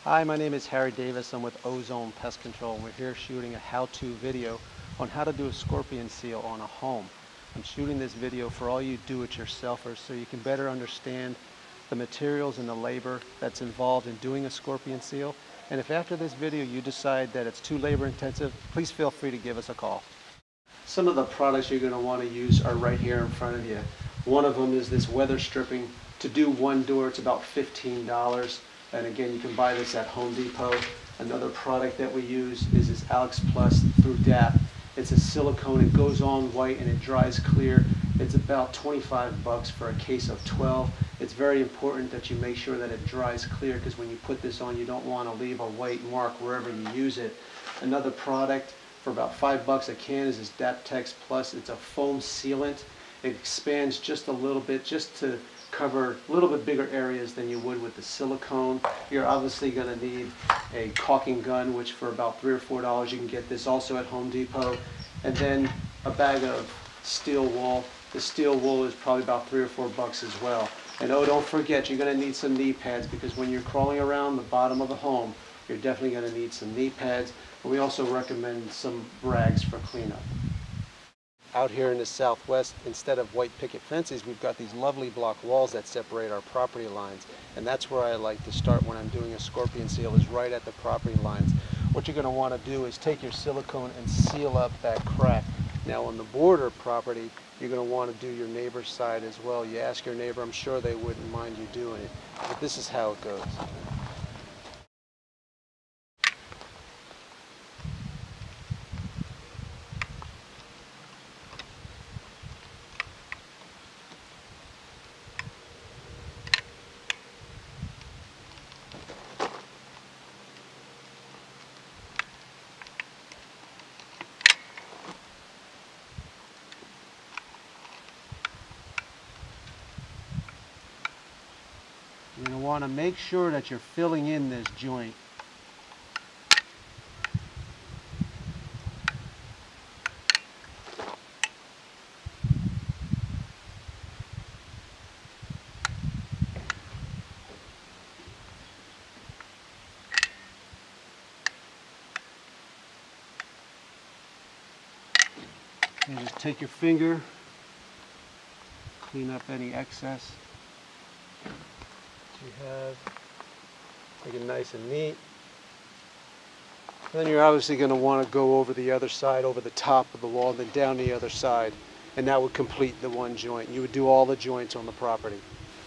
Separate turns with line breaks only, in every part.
Hi, my name is Harry Davis. I'm with Ozone Pest Control, and we're here shooting a how-to video on how to do a scorpion seal on a home. I'm shooting this video for all you do-it-yourselfers so you can better understand the materials and the labor that's involved in doing a scorpion seal. And if after this video you decide that it's too labor-intensive, please feel free to give us a call. Some of the products you're going to want to use are right here in front of you. One of them is this weather stripping. To do one door, it's about $15. And again, you can buy this at Home Depot. Another product that we use is this Alex Plus through DAP. It's a silicone, it goes on white and it dries clear. It's about 25 bucks for a case of 12. It's very important that you make sure that it dries clear, because when you put this on, you don't want to leave a white mark wherever you use it. Another product for about 5 bucks a can is this DAP-Tex Plus. It's a foam sealant. It expands just a little bit, just to cover a little bit bigger areas than you would with the silicone. You're obviously going to need a caulking gun, which for about $3 or $4 you can get this also at Home Depot. And then a bag of steel wool. The steel wool is probably about 3 or 4 bucks as well. And oh, don't forget, you're going to need some knee pads, because when you're crawling around the bottom of the home, you're definitely going to need some knee pads. And we also recommend some rags for cleanup. Out here in the Southwest, instead of white picket fences, we've got these lovely block walls that separate our property lines. And that's where I like to start when I'm doing a scorpion seal, is right at the property lines. What you're going to want to do is take your silicone and seal up that crack. Now on the border property, you're going to want to do your neighbor's side as well. You ask your neighbor, I'm sure they wouldn't mind you doing it. But this is how it goes. You're going to want to make sure that you're filling in this joint. And just take your finger, clean up any excess you have, make it nice and neat. And then you're obviously going to want to go over the other side, over the top of the wall, then down the other side, and that would complete the one joint. You would do all the joints on the property.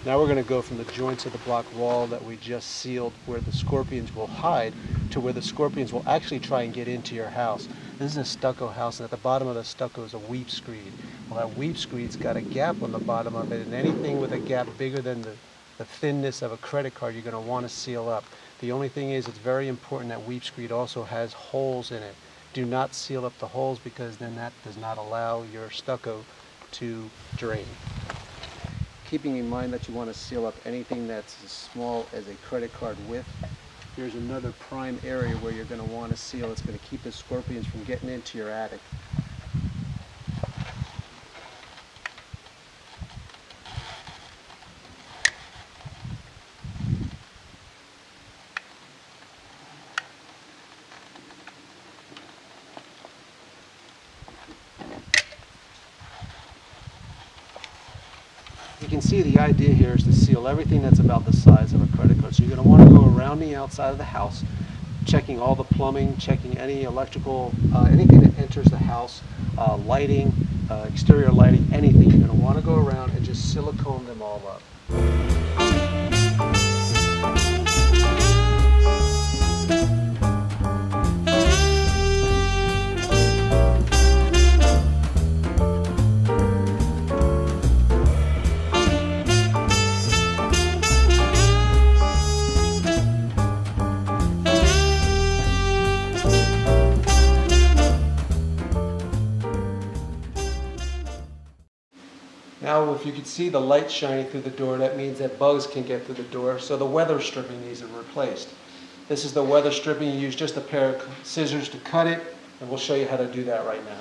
Now we're going to go from the joints of the block wall that we just sealed, where the scorpions will hide, to where the scorpions will actually try and get into your house. This is a stucco house, and at the bottom of the stucco is a weep screed. Well, that weep screed's got a gap on the bottom of it, and anything with a gap bigger than the thinness of a credit card, you're going to want to seal up. The only thing is, it's very important that weep screed also has holes in it. Do not seal up the holes, because then that does not allow your stucco to drain. Keeping in mind that you want to seal up anything that's as small as a credit card width. Here's another prime area where you're going to want to seal. It's going to keep the scorpions from getting into your attic. You can see the idea here is to seal everything that's about the size of a credit card. So you're going to want to go around the outside of the house, checking all the plumbing, checking any electrical, anything that enters the house, lighting, exterior lighting, anything. You're going to want to go around and just silicone them all up. Now, if you can see the light shining through the door, that means that bugs can get through the door, so the weather stripping needs to be replaced. This is the weather stripping. You use just a pair of scissors to cut it, and we'll show you how to do that right now.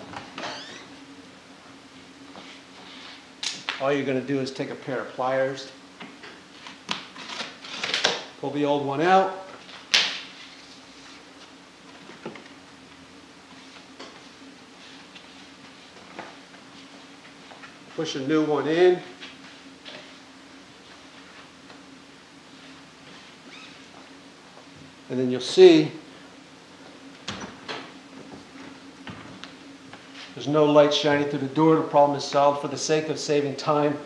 All you're going to do is take a pair of pliers, pull the old one out, push a new one in. And then you'll see there's no light shining through the door. The problem is solved. For the sake of saving time,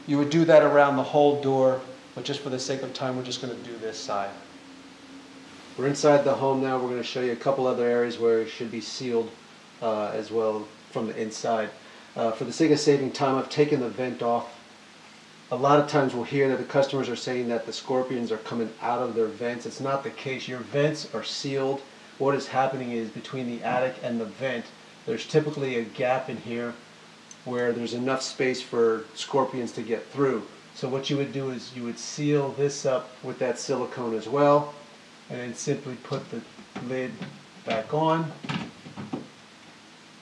you would do that around the whole door, but just for the sake of time, we're just going to do this side. We're inside the home now. We're going to show you a couple other areas where it should be sealed as well from the inside. For the sake of saving time, I've taken the vent off. A lot of times we'll hear that the customers are saying that the scorpions are coming out of their vents. It's not the case. Your vents are sealed. What is happening is between the attic and the vent, there's typically a gap in here where there's enough space for scorpions to get through. So what you would do is you would seal this up with that silicone as well, and then simply put the lid back on,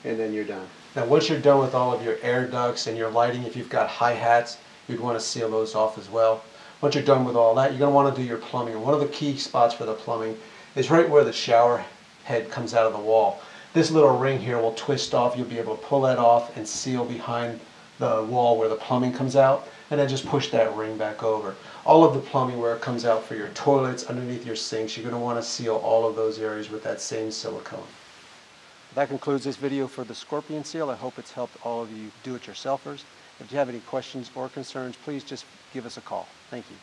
and then you're done. Now once you're done with all of your air ducts and your lighting, if you've got hi-hats, you'd want to seal those off as well. Once you're done with all that, you're going to want to do your plumbing. And one of the key spots for the plumbing is right where the shower head comes out of the wall. This little ring here will twist off. You'll be able to pull that off and seal behind the wall where the plumbing comes out, and then just push that ring back over. All of the plumbing where it comes out for your toilets, underneath your sinks, you're going to want to seal all of those areas with that same silicone. That concludes this video for the scorpion seal. I hope it's helped all of you do-it-yourselfers. If you have any questions or concerns, please just give us a call. Thank you.